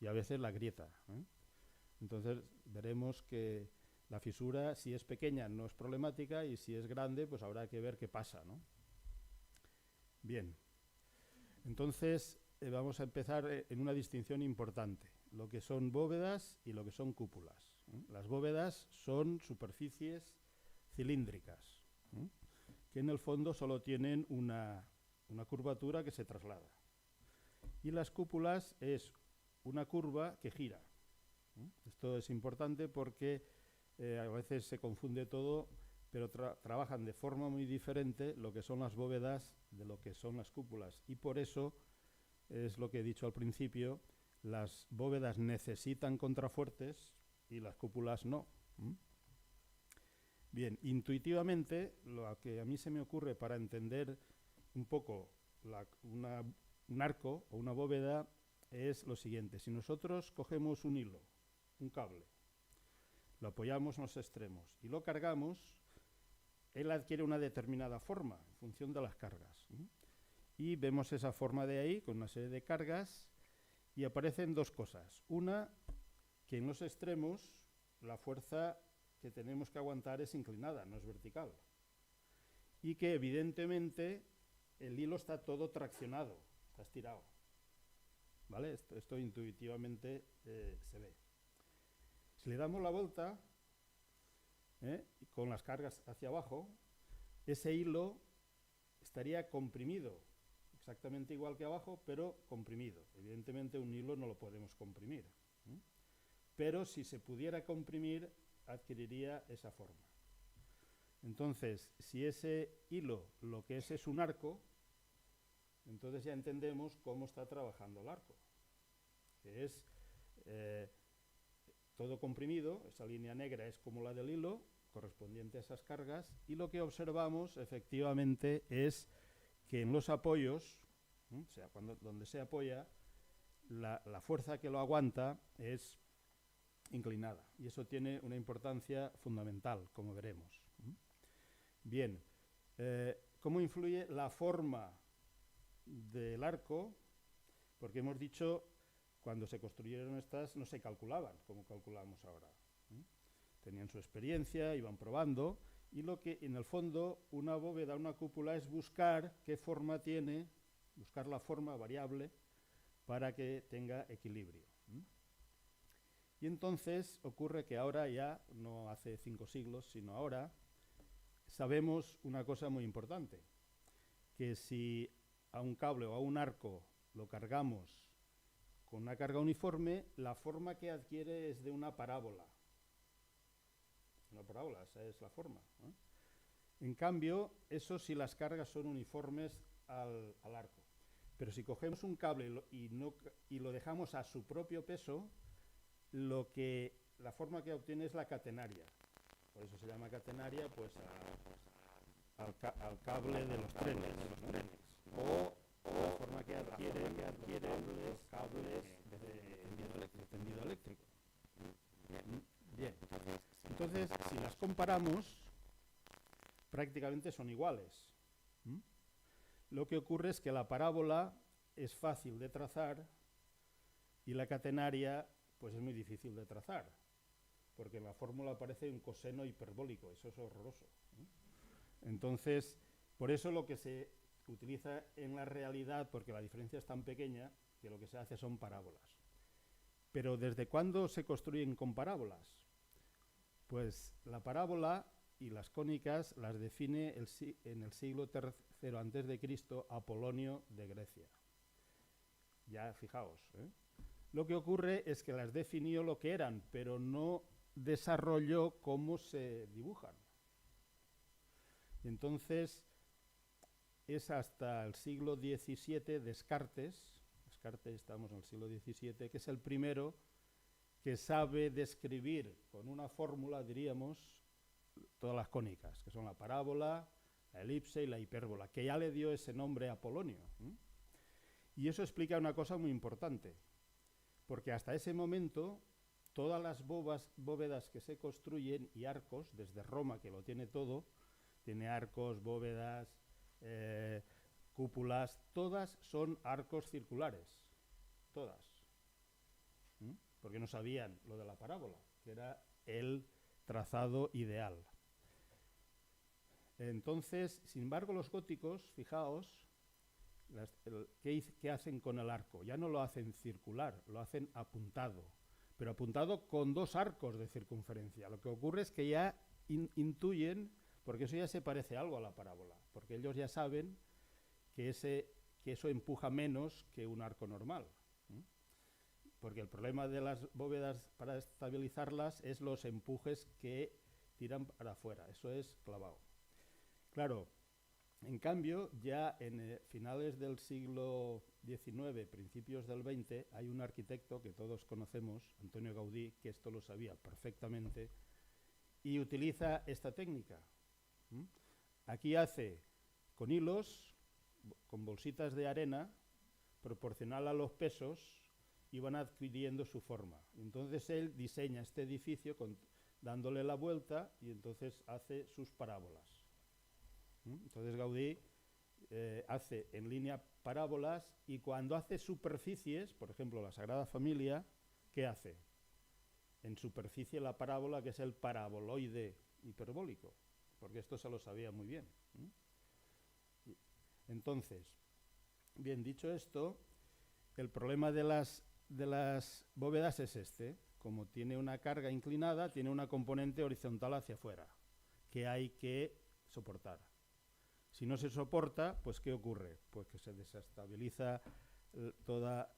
y a veces la grieta, ¿eh? Entonces veremos que la fisura, si es pequeña, no es problemática y si es grande, pues habrá que ver qué pasa, ¿no? Bien, entonces vamos a empezar en una distinción importante, lo que son bóvedas y lo que son cúpulas, ¿eh? Las bóvedas son superficies cilíndricas, ¿eh? Que en el fondo solo tienen una curvatura que se traslada. Y las cúpulas es una curva que gira, ¿eh? Esto es importante porque a veces se confunde todo, pero trabajan de forma muy diferente lo que son las bóvedas de lo que son las cúpulas. Y por eso, es lo que he dicho al principio, las bóvedas necesitan contrafuertes y las cúpulas no. Bien, intuitivamente, lo que a mí se me ocurre para entender un poco un arco o una bóveda es lo siguiente. Si nosotros cogemos un hilo, un cable, lo apoyamos en los extremos y lo cargamos, él adquiere una determinada forma en función de las cargas, ¿eh? Y vemos esa forma de ahí con una serie de cargas y aparecen dos cosas. Una, que en los extremos la fuerza que tenemos que aguantar es inclinada, no es vertical. Y que evidentemente el hilo está todo traccionado, está estirado. ¿Vale? Esto intuitivamente se ve. Si le damos la vuelta, con las cargas hacia abajo, ese hilo estaría comprimido, exactamente igual que abajo, pero comprimido. Evidentemente un hilo no lo podemos comprimir, pero si se pudiera comprimir, adquiriría esa forma. Entonces, si ese hilo lo que es un arco, entonces ya entendemos cómo está trabajando el arco, que es todo comprimido, esa línea negra es como la del hilo, correspondiente a esas cargas, y lo que observamos efectivamente es que en los apoyos, o sea, donde se apoya, la fuerza que lo aguanta es inclinada, y eso tiene una importancia fundamental, como veremos. Bien, ¿cómo influye la forma del arco? Porque hemos dicho, cuando se construyeron estas, no se calculaban como calculamos ahora. Tenían su experiencia, iban probando, y lo que en el fondo una bóveda, una cúpula, es buscar qué forma tiene, buscar la forma variable para que tenga equilibrio. Y entonces ocurre que ahora ya, no hace 5 siglos, sino ahora, sabemos una cosa muy importante, que si a un cable o a un arco lo cargamos con una carga uniforme, la forma que adquiere es de una parábola. Una parábola, esa es la forma. En cambio, eso si las cargas son uniformes al arco. Pero si cogemos un cable y lo dejamos a su propio peso, la forma que obtiene es la catenaria. Por eso se llama catenaria, pues al cable de los trenes, o la forma que adquiere los cables de tendido eléctrico. Bien, entonces si las comparamos, prácticamente son iguales. Lo que ocurre es que la parábola es fácil de trazar y la catenaria pues es muy difícil de trazar, porque en la fórmula aparece un coseno hiperbólico, eso es horroroso. Entonces, por eso lo que se utiliza en la realidad, porque la diferencia es tan pequeña, que lo que se hace son parábolas. Pero ¿desde cuándo se construyen con parábolas? Pues la parábola y las cónicas las define en el siglo III a.C. Apolonio de Grecia. Ya fijaos, Lo que ocurre es que las definió lo que eran, pero no desarrolló cómo se dibujan. Entonces, es hasta el siglo XVII Descartes, estamos en el siglo XVII, que es el primero que sabe describir con una fórmula, diríamos, todas las cónicas, que son la parábola, la elipse y la hipérbola, que ya le dio ese nombre a Apolonio. Y eso explica una cosa muy importante, porque hasta ese momento todas las bóvedas que se construyen y arcos, desde Roma, que lo tiene todo, tiene arcos, bóvedas, cúpulas, todas son arcos circulares, todas, porque no sabían lo de la parábola, que era el trazado ideal. Entonces, sin embargo, los góticos, fijaos, ¿qué hacen con el arco? Ya no lo hacen circular, lo hacen apuntado, pero apuntado con 2 arcos de circunferencia. Lo que ocurre es que ya intuyen, porque eso ya se parece algo a la parábola, porque ellos ya saben que eso empuja menos que un arco normal. Porque el problema de las bóvedas para estabilizarlas es los empujes que tiran para afuera, eso es clavado. Claro, en cambio, ya en finales del siglo XIX, principios del XX, hay un arquitecto que todos conocemos, Antonio Gaudí, que esto lo sabía perfectamente, y utiliza esta técnica. Aquí hace con hilos, con bolsitas de arena, proporcional a los pesos, y van adquiriendo su forma. Entonces él diseña este edificio dándole la vuelta y entonces hace sus parábolas. Entonces Gaudí hace en línea parábolas, y cuando hace superficies, por ejemplo la Sagrada Familia, ¿qué hace? En superficie la parábola, que es el paraboloide hiperbólico, porque esto se lo sabía muy bien. Entonces, bien dicho esto, el problema de las bóvedas es este: como tiene una carga inclinada, tiene una componente horizontal hacia afuera, que hay que soportar. Si no se soporta, pues ¿qué ocurre? Pues que se desestabiliza toda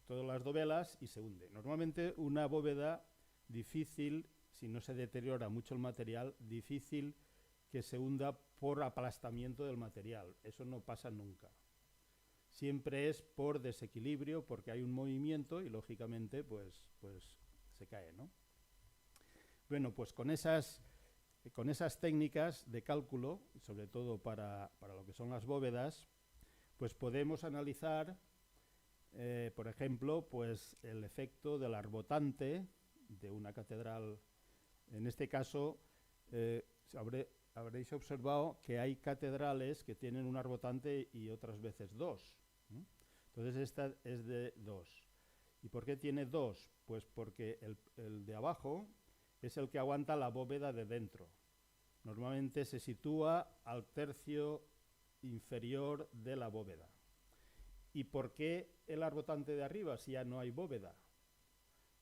todas las dovelas y se hunde. Normalmente una bóveda difícil, si no se deteriora mucho el material, difícil que se hunda por aplastamiento del material. Eso no pasa nunca. Siempre es por desequilibrio, porque hay un movimiento y lógicamente pues se cae, ¿no? Bueno, pues con esas técnicas de cálculo, sobre todo para lo que son las bóvedas, pues podemos analizar, por ejemplo, pues el efecto del arbotante de una catedral. En este caso, habréis observado que hay catedrales que tienen un arbotante y otras veces dos. Entonces esta es de 2. ¿Y por qué tiene 2? Pues porque el de abajo es el que aguanta la bóveda de dentro. Normalmente se sitúa al tercio inferior de la bóveda. ¿Y por qué el arbotante de arriba si ya no hay bóveda?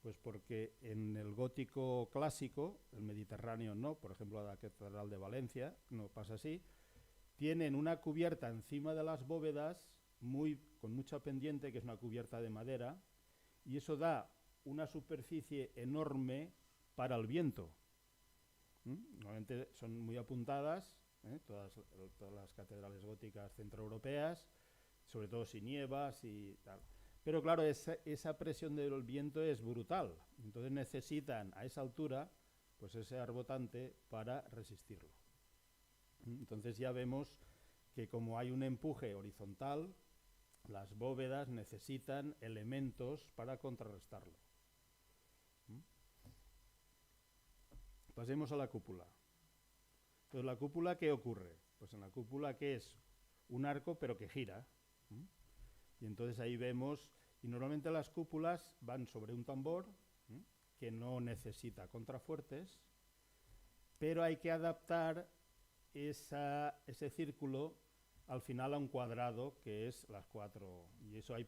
Pues porque en el gótico clásico, el mediterráneo no, por ejemplo la Catedral de Valencia, no pasa así, tienen una cubierta encima de las bóvedas con mucha pendiente, que es una cubierta de madera, y eso da una superficie enorme para el viento. Normalmente son muy apuntadas, todas las catedrales góticas centroeuropeas, sobre todo si nieva, y tal. Pero claro, esa presión del viento es brutal, entonces necesitan a esa altura pues ese arbotante para resistirlo. Entonces ya vemos que como hay un empuje horizontal, las bóvedas necesitan elementos para contrarrestarlo. Pasemos a la cúpula. Entonces, ¿la cúpula qué ocurre? Pues en la cúpula, que es un arco pero que gira. Y entonces ahí vemos, y normalmente las cúpulas van sobre un tambor que no necesita contrafuertes, pero hay que adaptar ese círculo al final a un cuadrado, que es las 4, y eso hay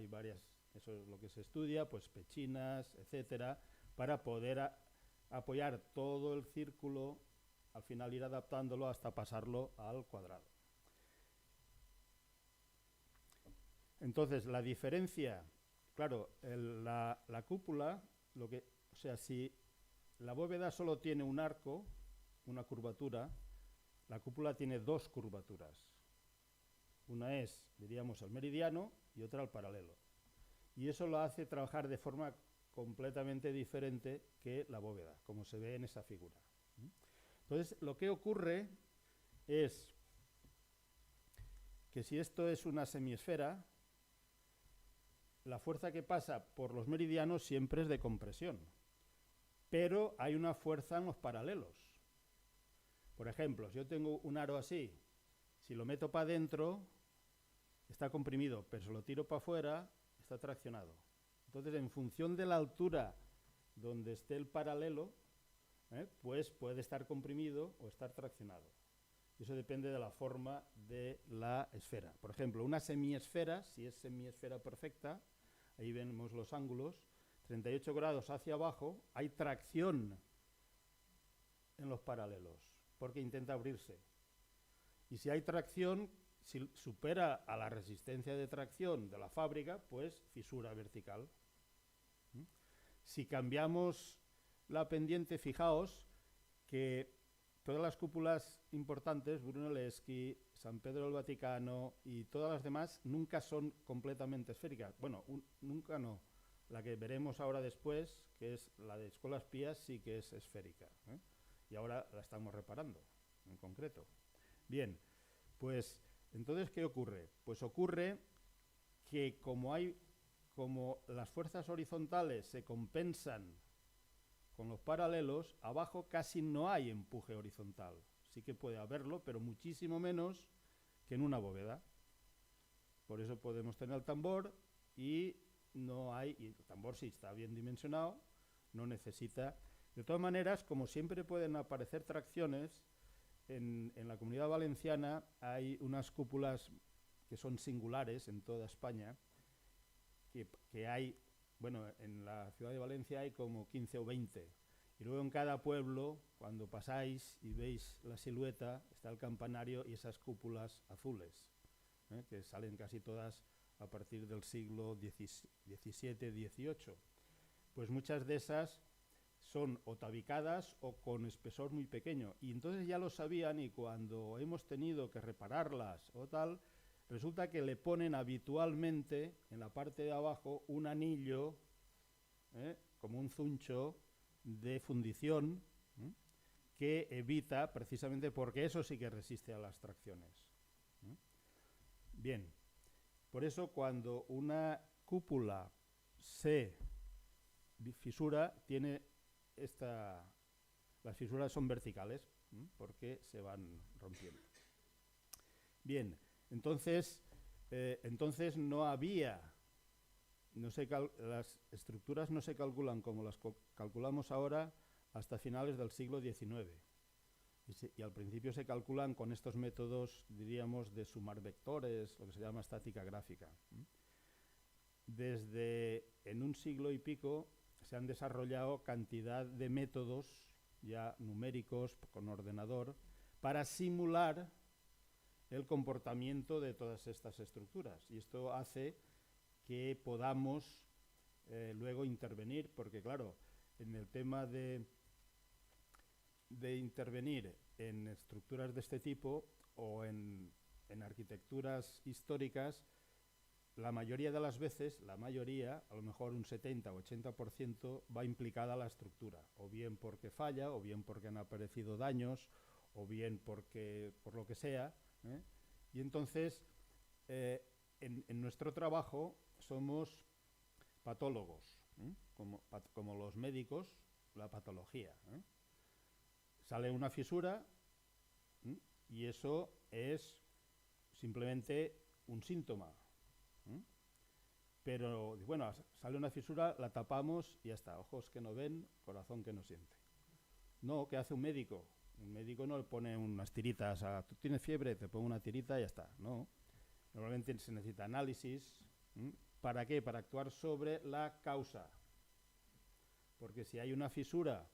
varias, eso es lo que se estudia, pues pechinas, etcétera, para poder apoyar todo el círculo, al final ir adaptándolo hasta pasarlo al cuadrado. Entonces, la diferencia, claro, la cúpula, o sea, si la bóveda solo tiene un arco, una curvatura, la cúpula tiene 2 curvaturas. Una es, diríamos, el meridiano y otra el paralelo. Y eso lo hace trabajar de forma completamente diferente que la bóveda, como se ve en esa figura. Entonces, lo que ocurre es que si esto es una semiesfera, la fuerza que pasa por los meridianos siempre es de compresión, pero hay una fuerza en los paralelos. Por ejemplo, si yo tengo un aro así, si lo meto para adentro, está comprimido, pero si lo tiro para afuera, está traccionado. Entonces, en función de la altura donde esté el paralelo, pues puede estar comprimido o estar traccionado. Eso depende de la forma de la esfera. Por ejemplo, una semiesfera, si es semiesfera perfecta, ahí vemos los ángulos, 38 grados hacia abajo, hay tracción en los paralelos, porque intenta abrirse. Y si hay tracción, si supera a la resistencia de tracción de la fábrica, pues fisura vertical. Si cambiamos la pendiente, fijaos que todas las cúpulas importantes, Brunelleschi, San Pedro del Vaticano y todas las demás, nunca son completamente esféricas. Bueno, nunca no. La que veremos ahora después, que es la de Escuelas Pías, sí que es esférica. Y ahora la estamos reparando, en concreto. Bien, pues entonces, ¿qué ocurre? Pues ocurre que como las fuerzas horizontales se compensan con los paralelos, abajo casi no hay empuje horizontal. Sí que puede haberlo, pero muchísimo menos que en una bóveda. Por eso podemos tener el tambor y el tambor, si está bien dimensionado, no necesita. De todas maneras, como siempre pueden aparecer tracciones, en la Comunidad Valenciana hay unas cúpulas que son singulares en toda España, que hay, bueno, en la ciudad de Valencia hay como 15 o 20, y luego en cada pueblo, cuando pasáis y veis la silueta, está el campanario y esas cúpulas azules, que salen casi todas a partir del siglo XVII-XVIII. Pues muchas de esas son o tabicadas o con espesor muy pequeño. Y entonces ya lo sabían, y cuando hemos tenido que repararlas o tal, resulta que le ponen habitualmente en la parte de abajo un anillo, como un zuncho de fundición, que evita, precisamente porque eso sí que resiste a las tracciones. Bien, por eso cuando una cúpula se fisura, las fisuras son verticales, porque se van rompiendo. Bien, entonces no había, las estructuras no se calculan como las calculamos ahora hasta finales del siglo XIX. Y al principio se calculan con estos métodos, diríamos, de sumar vectores, lo que se llama estática gráfica. Desde en un siglo y pico se han desarrollado cantidad de métodos ya numéricos con ordenador para simular el comportamiento de todas estas estructuras. Y esto hace que podamos luego intervenir, porque claro, en el tema de intervenir en estructuras de este tipo o en arquitecturas históricas, la mayoría de las veces, a lo mejor un 70 o 80% va implicada la estructura, o bien porque falla, o bien porque han aparecido daños, o bien por lo que sea. Y entonces, en nuestro trabajo somos patólogos, como los médicos, la patología. Sale una fisura y eso es simplemente un síntoma. Pero, bueno, sale una fisura, la tapamos y ya está. Ojos que no ven, corazón que no siente. No, ¿qué hace un médico? Un médico no le pone unas tiritas tú tienes fiebre, te pongo una tirita y ya está. No. Normalmente se necesita análisis. ¿Para qué? Para actuar sobre la causa. Porque si hay una fisura,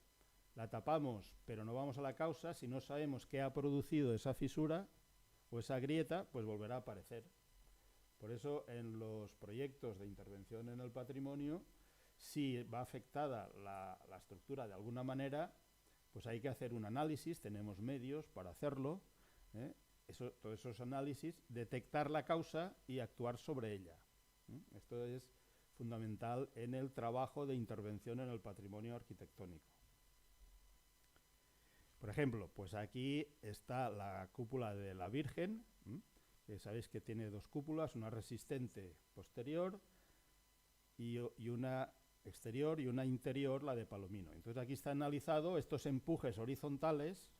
la tapamos, pero no vamos a la causa. Si no sabemos qué ha producido esa fisura o esa grieta, pues volverá a aparecer. Por eso, en los proyectos de intervención en el patrimonio, si va afectada la estructura de alguna manera, pues hay que hacer un análisis, tenemos medios para hacerlo, todos esos análisis, detectar la causa y actuar sobre ella. Esto es fundamental en el trabajo de intervención en el patrimonio arquitectónico. Por ejemplo, pues aquí está la cúpula de la Virgen, que sabéis que tiene dos cúpulas, una resistente posterior y una exterior y una interior, la de Palomino. Entonces aquí está analizado estos empujes horizontales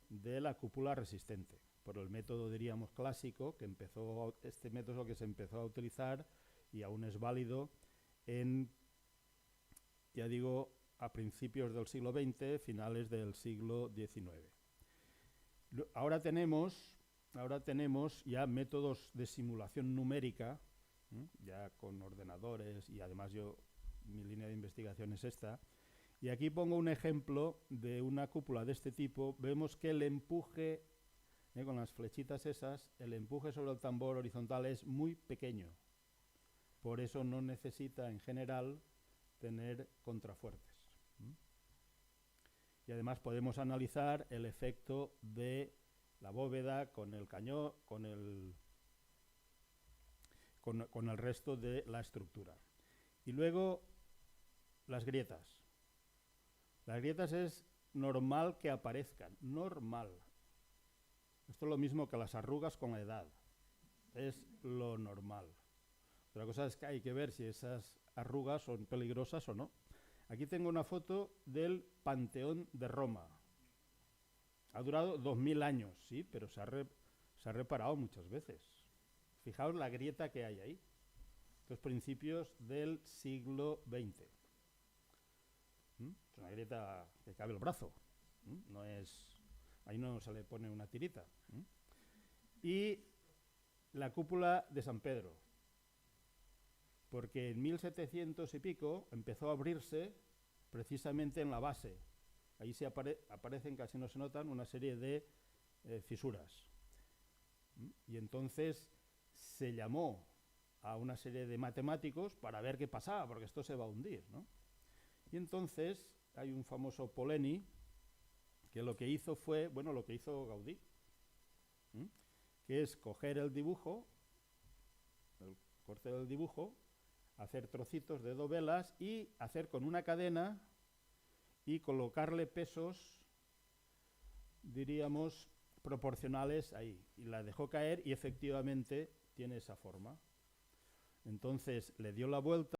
de la cúpula resistente, por el método, diríamos, clásico, este método que se empezó a utilizar y aún es válido ya digo, a principios del siglo XX, finales del siglo XIX. Ahora tenemos ya métodos de simulación numérica, ya con ordenadores, y además mi línea de investigación es esta. Y aquí pongo un ejemplo de una cúpula de este tipo. Vemos que el empuje, con las flechitas esas, el empuje sobre el tambor horizontal es muy pequeño. Por eso no necesita, en general, tener contrafuertes. Y además podemos analizar el efecto de la bóveda con el cañón, con el resto de la estructura. Y luego las grietas. Las grietas es normal que aparezcan, normal. Esto es lo mismo que las arrugas con la edad. Es lo normal. Otra cosa es que hay que ver si esas arrugas son peligrosas o no. Aquí tengo una foto del Panteón de Roma. Ha durado 2000 años, sí, pero se ha reparado muchas veces. Fijaos la grieta que hay ahí. Estos principios del siglo XX. Es una grieta que cabe el brazo. Ahí no se le pone una tirita. Y la cúpula de San Pedro. Porque en 1700 y pico empezó a abrirse precisamente en la base. Ahí se aparecen, casi no se notan, una serie de fisuras. Y entonces se llamó a una serie de matemáticos para ver qué pasaba, porque esto se va a hundir, ¿no? Y entonces hay un famoso Polenyi que lo que hizo fue, bueno, lo que hizo Gaudí, que es coger el dibujo, el corte del dibujo, hacer trocitos de dovelas y hacer con una cadena y colocarle pesos, diríamos, proporcionales ahí. Y la dejó caer y efectivamente tiene esa forma. Entonces le dio la vuelta